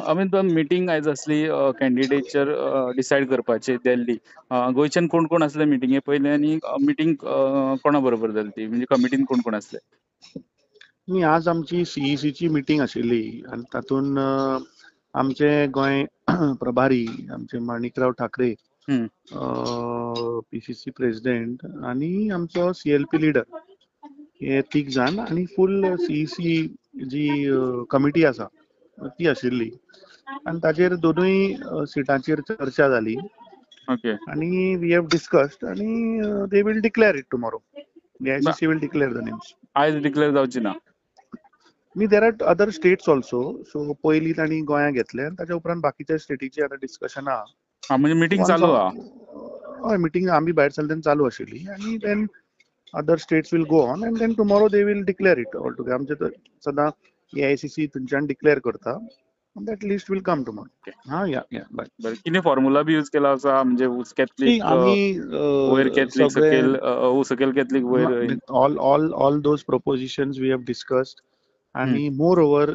Amit meeting आयज असली कॅन्डिडेटचेर decide करपाचे दिल्ली गोंयच्यान कोण कोण असले मिटिंगे पयले आनी मिटींग कोणा बरोबर जाली ती म्हणजे कमिटीन कोण कोण असले? न्ही आज आमची सीईसीची मिटींग आशिल्ली आनी तातूंत आमचे गोंय प्रभारी आमचे माणिकराव ठाकरे पीसीसी प्रेसिडेंट आनी आमचो सीएलपी लिडर हे तीग जाण आनी फूल सीईसी जी कमिटी आसा ती आशिल्ली आनी ताचेर दोनूय सिटांचेर चर्चा जाली. ओके. आनी वी हॅव डिस्कस्ड आनी they will declare it tomorrow. The ICC will declare the names. आयज डिक्लेअर जावची ना? There are other states also. So पयली तांणी गोंया घेतले आनी ताच्या उपरांत बाकीच्या स्टेटीची आतां डिस्कशन आहा. म्हणजे मिटींग चालू आहा? हय, मिटींग आमी भायर सरले तेन्ना चालू आशिल्ली आनी then other states will go on आनी then tomorrow they will declare it all together. आमचे सदां AICC थंयच्यान डिक्लेअर करता. That list will come tomorrow. बरें. कितें फॉर्म्युला बी यूज केला आसा म्हणजे कॅथलीक वयर कॅथलीक सकयल कॅथलीक वयर all those propositions we have discussed आणि moreover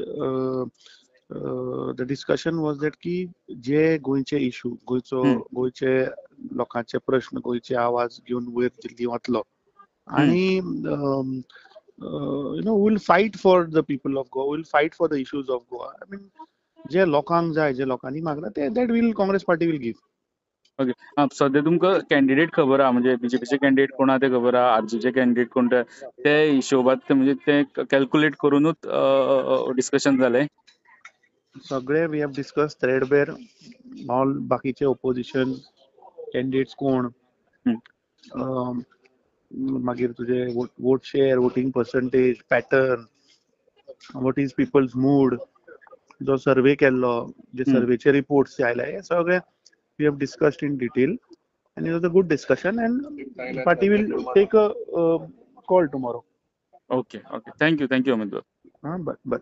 the discussion was that की जे गोंयचे इश्यू गोंयचे लोकांचे प्रश्न गोंयचे आवाज घेवन वयर दिल्ली वतलो आणि we'll fight for the people of Goa, we'll fight for the issues of Goa. I mean जे लोकांक जाय जे लोकांनी मागला ते that will Congress party will give. Okay. सध्या तुमकां कॅन्डिडेट खबर आहा म्हणजे बीजेपीचे कॅन्डिडेट कोण आहा ते खबर आहा, आरजेचे कॅन्डिडेट कोण ते हिशोबात म्हणजे ते कॅल्क्युलेट करूनच डिस्कशन जालें? सगळे we have discuss threadbare all बाकीचे ओपोजिशन कॅन्डिडेट्स कोण मागीर तुझे vote share, voting percentage, pattern, what is people's mood, जो सर्वे केल्लो जे सर्वेचे रिपोर्ट्स जे आयले हे सगळे we have discussed in detail and it was a good discussion and party will take a call tomorrow. Okay. Thank you Amit. But